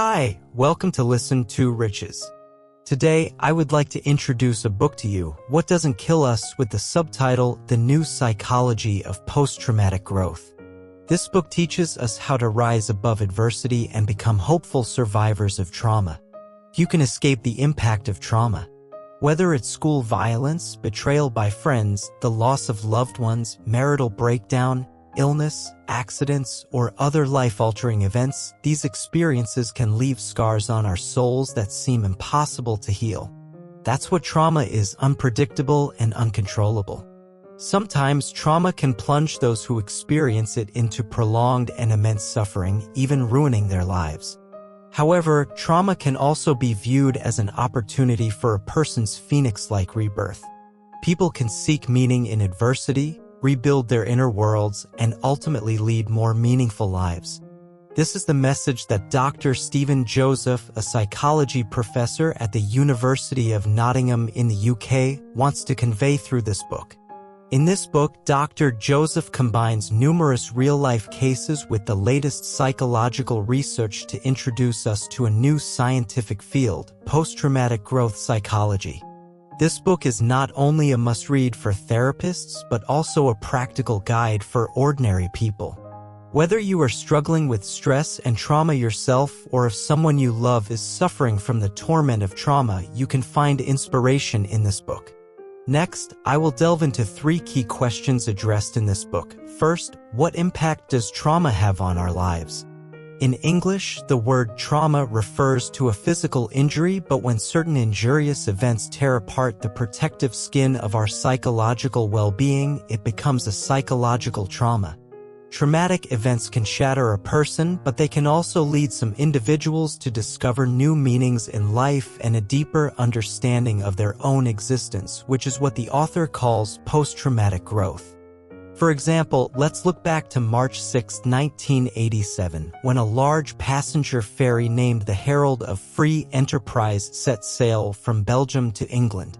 Hi, welcome to Listen to Riches. Today, I would like to introduce a book to you, What Doesn't Kill Us, with the subtitle, The New Psychology of Post-Traumatic Growth. This book teaches us how to rise above adversity and become hopeful survivors of trauma. You can escape the impact of trauma. Whether it's school violence, betrayal by friends, the loss of loved ones, marital breakdown, illness, accidents, or other life-altering events, these experiences can leave scars on our souls that seem impossible to heal. That's what trauma is: unpredictable and uncontrollable. Sometimes trauma can plunge those who experience it into prolonged and immense suffering, even ruining their lives. However, trauma can also be viewed as an opportunity for a person's phoenix-like rebirth. People can seek meaning in adversity, rebuild their inner worlds, and ultimately lead more meaningful lives. This is the message that Dr. Stephen Joseph, a psychology professor at the University of Nottingham in the UK, wants to convey through this book. In this book, Dr. Joseph combines numerous real-life cases with the latest psychological research to introduce us to a new scientific field, post-traumatic growth psychology. This book is not only a must-read for therapists, but also a practical guide for ordinary people. Whether you are struggling with stress and trauma yourself, or if someone you love is suffering from the torment of trauma, you can find inspiration in this book. Next, I will delve into 3 key questions addressed in this book. First, what impact does trauma have on our lives? In English, the word trauma refers to a physical injury, but when certain injurious events tear apart the protective skin of our psychological well-being, it becomes a psychological trauma. Traumatic events can shatter a person, but they can also lead some individuals to discover new meanings in life and a deeper understanding of their own existence, which is what the author calls post-traumatic growth. For example, let's look back to March 6, 1987, when a large passenger ferry named the Herald of Free Enterprise set sail from Belgium to England.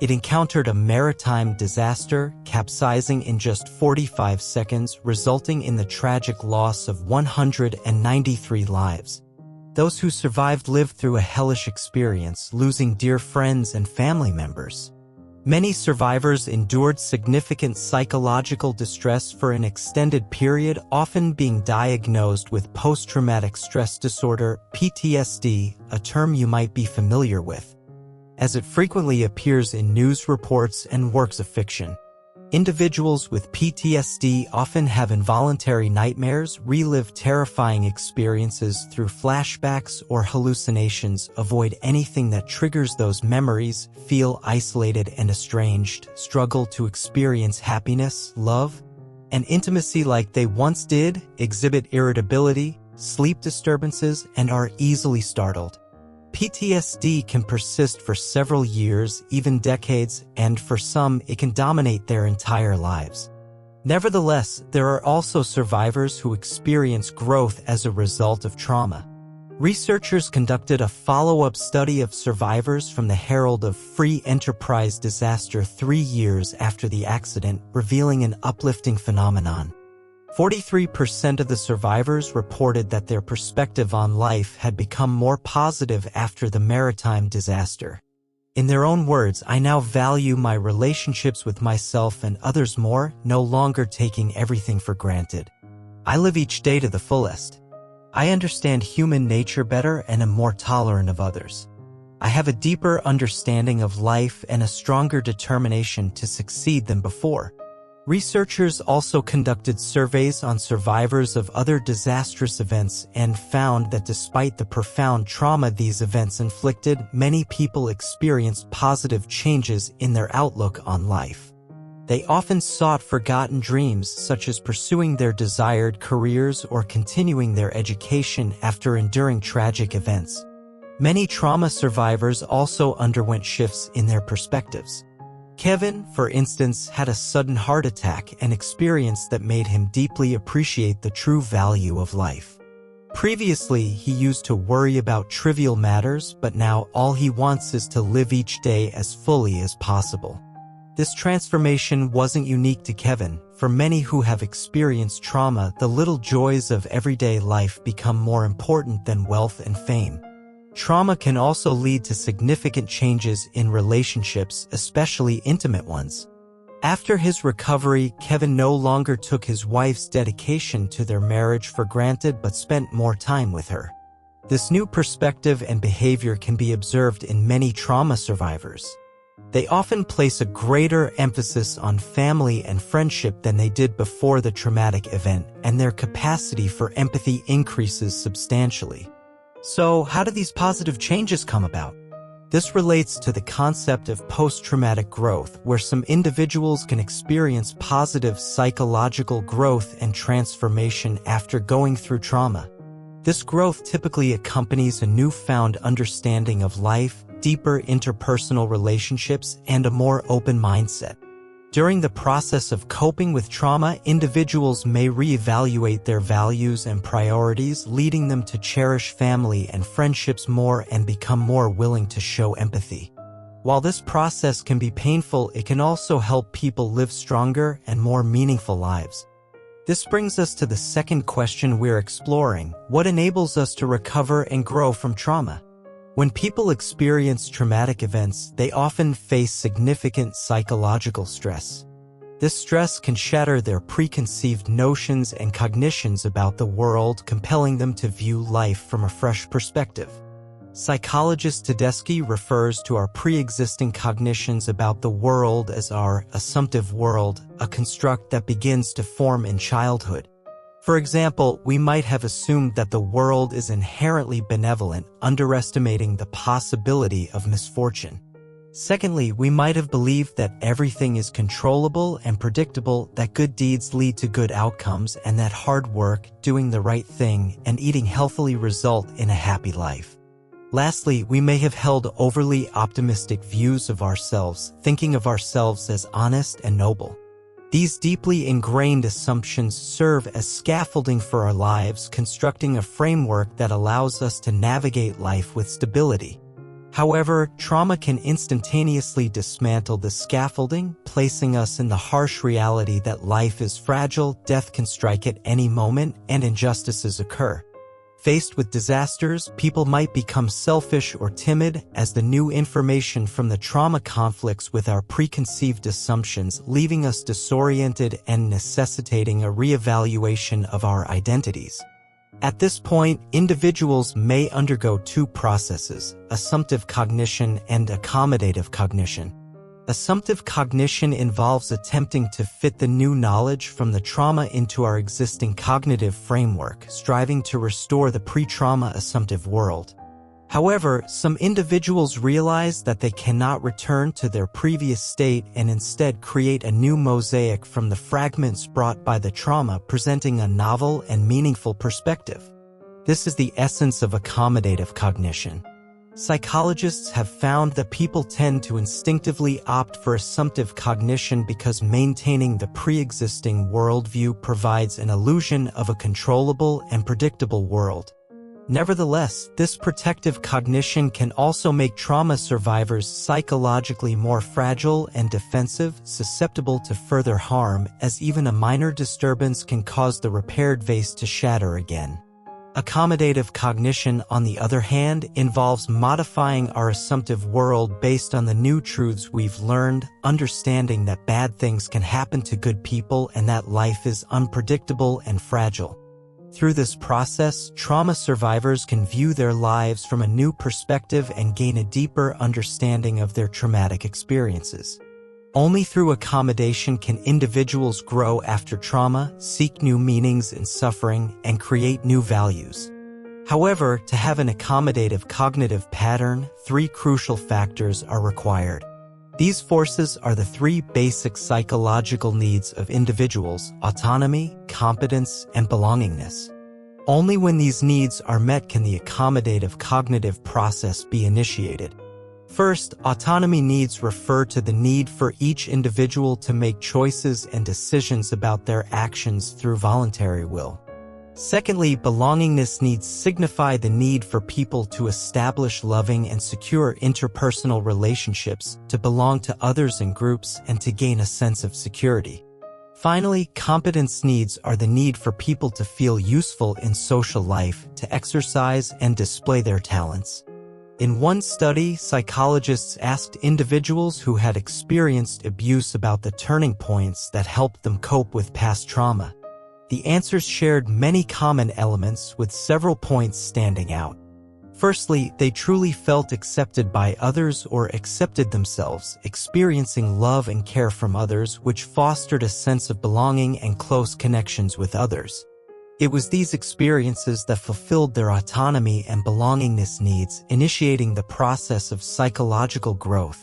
It encountered a maritime disaster, capsizing in just 45 seconds, resulting in the tragic loss of 193 lives. Those who survived lived through a hellish experience, losing dear friends and family members. Many survivors endured significant psychological distress for an extended period, often being diagnosed with post-traumatic stress disorder, PTSD, a term you might be familiar with, as it frequently appears in news reports and works of fiction. Individuals with PTSD often have involuntary nightmares, relive terrifying experiences through flashbacks or hallucinations, avoid anything that triggers those memories, feel isolated and estranged, struggle to experience happiness, love, and intimacy like they once did, exhibit irritability, sleep disturbances, and are easily startled. PTSD can persist for several years, even decades, and for some, it can dominate their entire lives. Nevertheless, there are also survivors who experience growth as a result of trauma. Researchers conducted a follow-up study of survivors from the Herald of Free Enterprise disaster 3 years after the accident, revealing an uplifting phenomenon. 43% of the survivors reported that their perspective on life had become more positive after the maritime disaster. In their own words, "I now value my relationships with myself and others more, no longer taking everything for granted. I live each day to the fullest. I understand human nature better and am more tolerant of others. I have a deeper understanding of life and a stronger determination to succeed than before." Researchers also conducted surveys on survivors of other disastrous events and found that despite the profound trauma these events inflicted, many people experienced positive changes in their outlook on life. They often sought forgotten dreams, such as pursuing their desired careers or continuing their education after enduring tragic events. Many trauma survivors also underwent shifts in their perspectives. Kevin, for instance, had a sudden heart attack, an experience that made him deeply appreciate the true value of life. Previously, he used to worry about trivial matters, but now all he wants is to live each day as fully as possible. This transformation wasn't unique to Kevin. for many who have experienced trauma, the little joys of everyday life become more important than wealth and fame. Trauma can also lead to significant changes in relationships, especially intimate ones. After his recovery, Kevin no longer took his wife's dedication to their marriage for granted but spent more time with her. This new perspective and behavior can be observed in many trauma survivors. They often place a greater emphasis on family and friendship than they did before the traumatic event, and their capacity for empathy increases substantially. So, how do these positive changes come about? This relates to the concept of post-traumatic growth, where some individuals can experience positive psychological growth and transformation after going through trauma. This growth typically accompanies a newfound understanding of life, deeper interpersonal relationships, and a more open mindset. During the process of coping with trauma, individuals may reevaluate their values and priorities, leading them to cherish family and friendships more and become more willing to show empathy. While this process can be painful, it can also help people live stronger and more meaningful lives. This brings us to the second question we're exploring: what enables us to recover and grow from trauma? When people experience traumatic events, they often face significant psychological stress. This stress can shatter their preconceived notions and cognitions about the world, compelling them to view life from a fresh perspective. Psychologist Tedeschi refers to our pre-existing cognitions about the world as our assumptive world, a construct that begins to form in childhood. For example, we might have assumed that the world is inherently benevolent, underestimating the possibility of misfortune. Secondly, we might have believed that everything is controllable and predictable, that good deeds lead to good outcomes, and that hard work, doing the right thing, and eating healthily result in a happy life. Lastly, we may have held overly optimistic views of ourselves, thinking of ourselves as honest and noble. These deeply ingrained assumptions serve as scaffolding for our lives, constructing a framework that allows us to navigate life with stability. However, trauma can instantaneously dismantle the scaffolding, placing us in the harsh reality that life is fragile, death can strike at any moment, and injustices occur. Faced with disasters, people might become selfish or timid as the new information from the trauma conflicts with our preconceived assumptions, leaving us disoriented and necessitating a reevaluation of our identities. At this point, individuals may undergo two processes: assumptive cognition and accommodative cognition. Assumptive cognition involves attempting to fit the new knowledge from the trauma into our existing cognitive framework, striving to restore the pre-trauma assumptive world. However, some individuals realize that they cannot return to their previous state and instead create a new mosaic from the fragments brought by the trauma, presenting a novel and meaningful perspective. This is the essence of accommodative cognition. Psychologists have found that people tend to instinctively opt for assumptive cognition because maintaining the pre-existing worldview provides an illusion of a controllable and predictable world. Nevertheless, this protective cognition can also make trauma survivors psychologically more fragile and defensive, susceptible to further harm, as even a minor disturbance can cause the repaired vase to shatter again. Accommodative cognition, on the other hand, involves modifying our assumptive world based on the new truths we've learned, understanding that bad things can happen to good people and that life is unpredictable and fragile. Through this process, trauma survivors can view their lives from a new perspective and gain a deeper understanding of their traumatic experiences. Only through accommodation can individuals grow after trauma, seek new meanings in suffering, and create new values. However, to have an accommodative cognitive pattern, three crucial factors are required. These forces are the three basic psychological needs of individuals: autonomy, competence, and belongingness. Only when these needs are met can the accommodative cognitive process be initiated. First, autonomy needs refer to the need for each individual to make choices and decisions about their actions through voluntary will. Secondly, belongingness needs signify the need for people to establish loving and secure interpersonal relationships, to belong to others and groups, and to gain a sense of security. Finally, competence needs are the need for people to feel useful in social life, to exercise and display their talents. In one study, psychologists asked individuals who had experienced abuse about the turning points that helped them cope with past trauma. The answers shared many common elements, with several points standing out. Firstly, they truly felt accepted by others or accepted themselves, experiencing love and care from others, which fostered a sense of belonging and close connections with others. It was these experiences that fulfilled their autonomy and belongingness needs, initiating the process of psychological growth.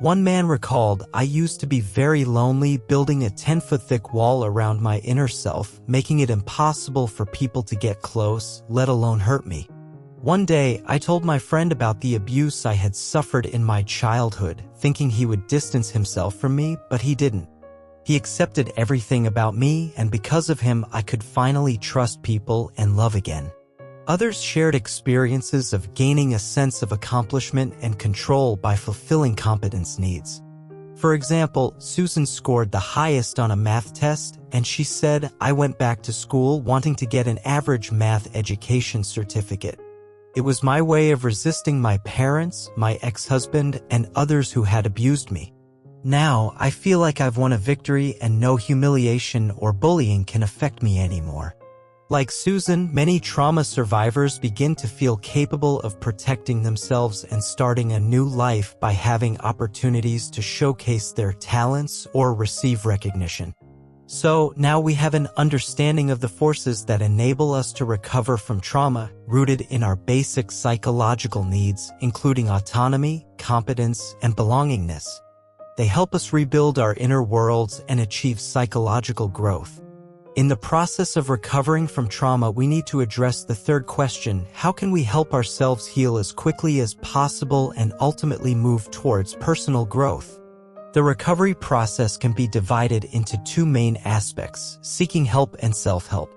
One man recalled, "I used to be very lonely, building a 10-foot-thick wall around my inner self, making it impossible for people to get close, let alone hurt me. One day, I told my friend about the abuse I had suffered in my childhood, thinking he would distance himself from me, but he didn't. He accepted everything about me, and because of him, I could finally trust people and love again." Others shared experiences of gaining a sense of accomplishment and control by fulfilling competence needs. For example, Susan scored the highest on a math test, and she said, "I went back to school wanting to get an average math education certificate. It was my way of resisting my parents, my ex-husband, and others who had abused me. Now, I feel like I've won a victory and no humiliation or bullying can affect me anymore." Like Susan, many trauma survivors begin to feel capable of protecting themselves and starting a new life by having opportunities to showcase their talents or receive recognition. So, now we have an understanding of the forces that enable us to recover from trauma, rooted in our basic psychological needs, including autonomy, competence, and belongingness. They help us rebuild our inner worlds and achieve psychological growth. In the process of recovering from trauma, we need to address the third question: how can we help ourselves heal as quickly as possible and ultimately move towards personal growth? The recovery process can be divided into two main aspects: seeking help and self-help.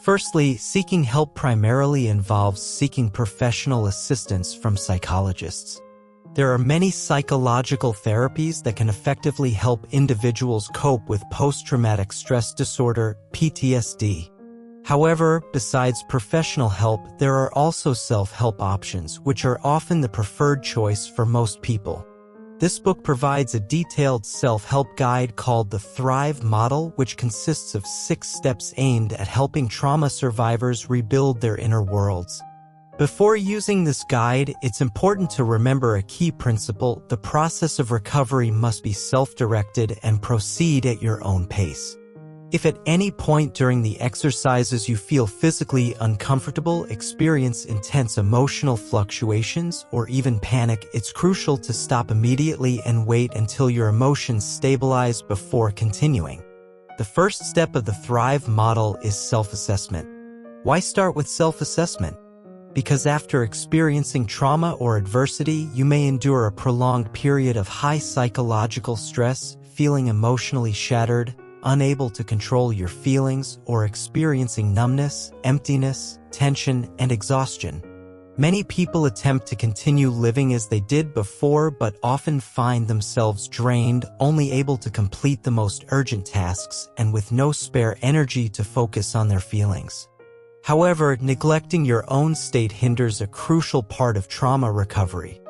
Firstly, seeking help primarily involves seeking professional assistance from psychologists. There are many psychological therapies that can effectively help individuals cope with post-traumatic stress disorder, PTSD. However, besides professional help, there are also self-help options, which are often the preferred choice for most people. This book provides a detailed self-help guide called the Thrive Model, which consists of 6 steps aimed at helping trauma survivors rebuild their inner worlds. Before using this guide, it's important to remember a key principle: the process of recovery must be self-directed and proceed at your own pace. If at any point during the exercises you feel physically uncomfortable, experience intense emotional fluctuations, or even panic, it's crucial to stop immediately and wait until your emotions stabilize before continuing. The first step of the Thrive Model is self-assessment. Why start with self-assessment? Because after experiencing trauma or adversity, you may endure a prolonged period of high psychological stress, feeling emotionally shattered, unable to control your feelings, or experiencing numbness, emptiness, tension, and exhaustion. Many people attempt to continue living as they did before, but often find themselves drained, only able to complete the most urgent tasks, and with no spare energy to focus on their feelings. However, neglecting your own state hinders a crucial part of trauma recovery.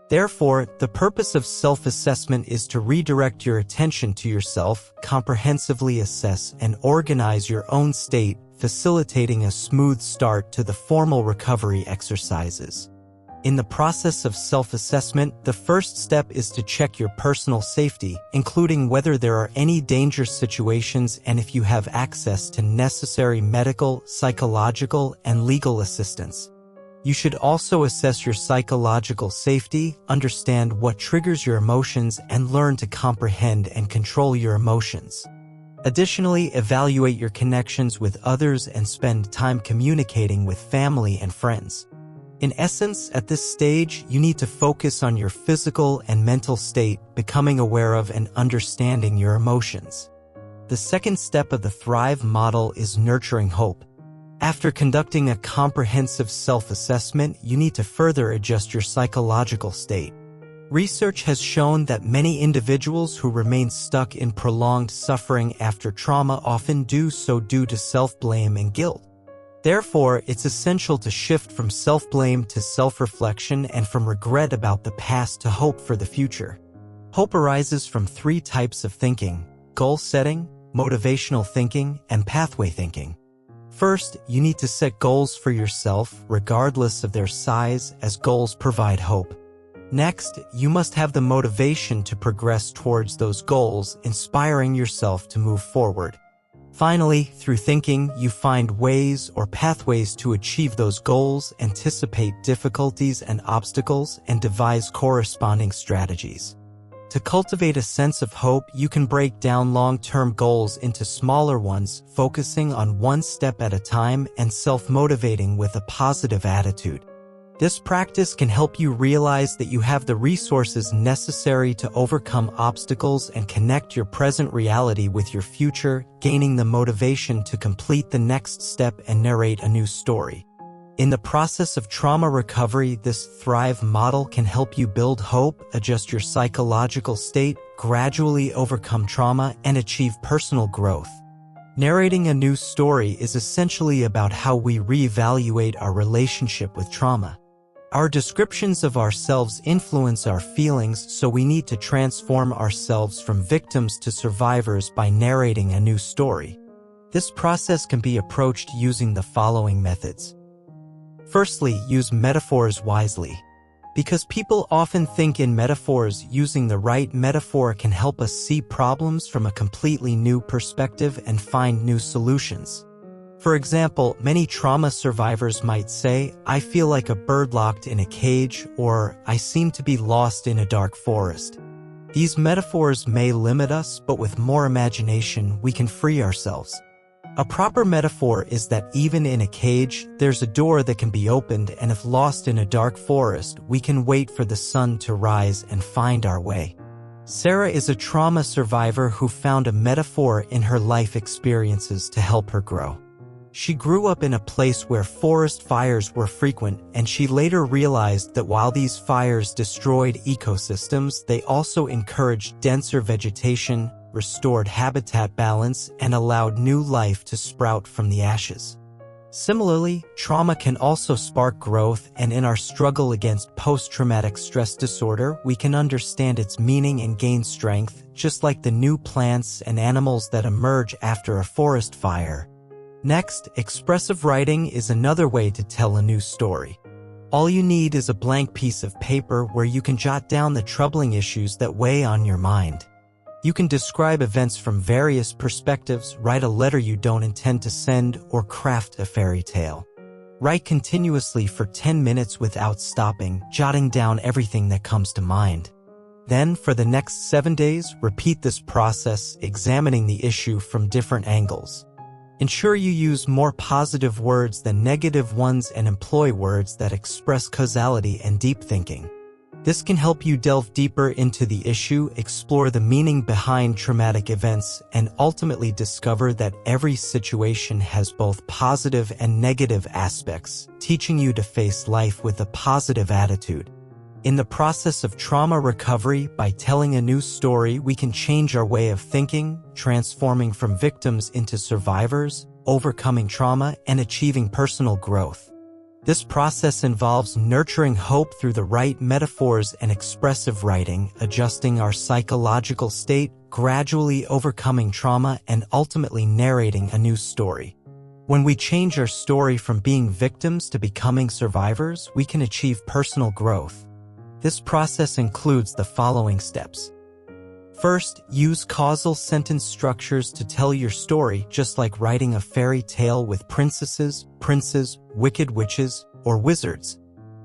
Therefore, the purpose of self-assessment is to redirect your attention to yourself, comprehensively assess and organize your own state, facilitating a smooth start to the formal recovery exercises. In the process of self-assessment, the first step is to check your personal safety, including whether there are any dangerous situations and if you have access to necessary medical, psychological, and legal assistance. You should also assess your psychological safety, understand what triggers your emotions, and learn to comprehend and control your emotions. Additionally, evaluate your connections with others and spend time communicating with family and friends. In essence, at this stage, you need to focus on your physical and mental state, becoming aware of and understanding your emotions. The second step of the Thrive Model is nurturing hope. After conducting a comprehensive self-assessment, you need to further adjust your psychological state. Research has shown that many individuals who remain stuck in prolonged suffering after trauma often do so due to self-blame and guilt. Therefore, it's essential to shift from self-blame to self-reflection and from regret about the past to hope for the future. Hope arises from three types of thinking: goal setting, motivational thinking, and pathway thinking. First, you need to set goals for yourself, regardless of their size, as goals provide hope. Next, you must have the motivation to progress towards those goals, inspiring yourself to move forward. Finally, through thinking, you find ways or pathways to achieve those goals, anticipate difficulties and obstacles, and devise corresponding strategies. To cultivate a sense of hope, you can break down long-term goals into smaller ones, focusing on one step at a time and self-motivating with a positive attitude. This practice can help you realize that you have the resources necessary to overcome obstacles and connect your present reality with your future, gaining the motivation to complete the next step and narrate a new story. In the process of trauma recovery, this Thrive model can help you build hope, adjust your psychological state, gradually overcome trauma, and achieve personal growth. Narrating a new story is essentially about how we reevaluate our relationship with trauma. Our descriptions of ourselves influence our feelings, so we need to transform ourselves from victims to survivors by narrating a new story. This process can be approached using the following methods. Firstly, use metaphors wisely. Because people often think in metaphors, using the right metaphor can help us see problems from a completely new perspective and find new solutions. For example, many trauma survivors might say, "I feel like a bird locked in a cage," or "I seem to be lost in a dark forest." These metaphors may limit us, but with more imagination, we can free ourselves. A proper metaphor is that even in a cage, there's a door that can be opened, and if lost in a dark forest, we can wait for the sun to rise and find our way. Sarah is a trauma survivor who found a metaphor in her life experiences to help her grow. She grew up in a place where forest fires were frequent, and she later realized that while these fires destroyed ecosystems, they also encouraged denser vegetation, restored habitat balance, and allowed new life to sprout from the ashes. Similarly, trauma can also spark growth, and in our struggle against post-traumatic stress disorder, we can understand its meaning and gain strength, just like the new plants and animals that emerge after a forest fire. Next, expressive writing is another way to tell a new story. All you need is a blank piece of paper where you can jot down the troubling issues that weigh on your mind. You can describe events from various perspectives, write a letter you don't intend to send, or craft a fairy tale. Write continuously for 10 minutes without stopping, jotting down everything that comes to mind. Then, for the next 7 days, repeat this process, examining the issue from different angles. Ensure you use more positive words than negative ones and employ words that express causality and deep thinking. This can help you delve deeper into the issue, explore the meaning behind traumatic events, and ultimately discover that every situation has both positive and negative aspects, teaching you to face life with a positive attitude. In the process of trauma recovery, by telling a new story, we can change our way of thinking, transforming from victims into survivors, overcoming trauma, and achieving personal growth. This process involves nurturing hope through the right metaphors and expressive writing, adjusting our psychological state, gradually overcoming trauma, and ultimately narrating a new story. When we change our story from being victims to becoming survivors, we can achieve personal growth. This process includes the following steps. First, use causal sentence structures to tell your story, just like writing a fairy tale with princesses, princes, wicked witches, or wizards.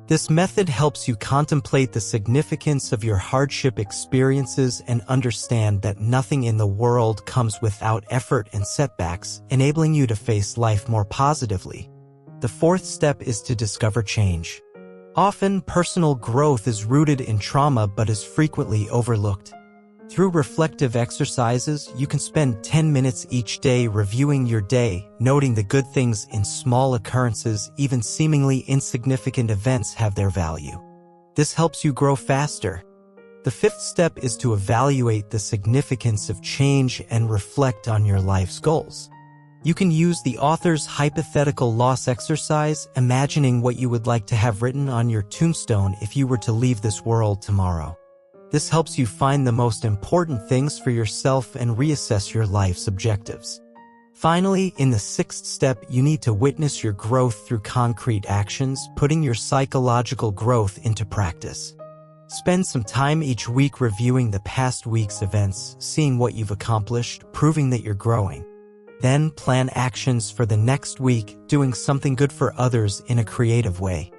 This method helps you contemplate the significance of your hardship experiences and understand that nothing in the world comes without effort and setbacks, enabling you to face life more positively. The fourth step is to discover change. Often, personal growth is rooted in trauma but is frequently overlooked. Through reflective exercises, you can spend 10 minutes each day reviewing your day, noting the good things in small occurrences. Even seemingly insignificant events have their value. This helps you grow faster. The fifth step is to evaluate the significance of change and reflect on your life's goals. You can use the author's hypothetical loss exercise, imagining what you would like to have written on your tombstone if you were to leave this world tomorrow. This helps you find the most important things for yourself and reassess your life's objectives. Finally, in the sixth step, you need to witness your growth through concrete actions, putting your psychological growth into practice. Spend some time each week reviewing the past week's events, seeing what you've accomplished, proving that you're growing. Then plan actions for the next week, doing something good for others in a creative way.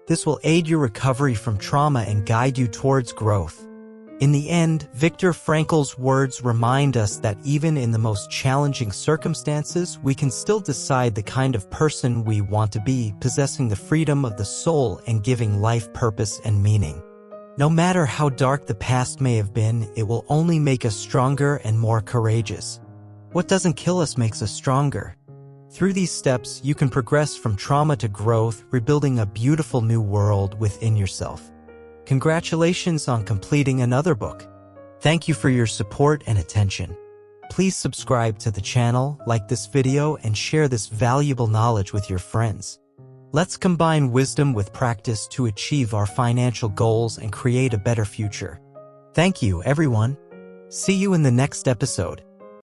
This will aid your recovery from trauma and guide you towards growth. In the end, Viktor Frankl's words remind us that even in the most challenging circumstances, we can still decide the kind of person we want to be, possessing the freedom of the soul and giving life purpose and meaning. No matter how dark the past may have been, it will only make us stronger and more courageous. What doesn't kill us makes us stronger. Through these steps, you can progress from trauma to growth, rebuilding a beautiful new world within yourself. Congratulations on completing another book. Thank you for your support and attention. Please subscribe to the channel, like this video, and share this valuable knowledge with your friends. Let's combine wisdom with practice to achieve our financial goals and create a better future. Thank you, everyone. See you in the next episode.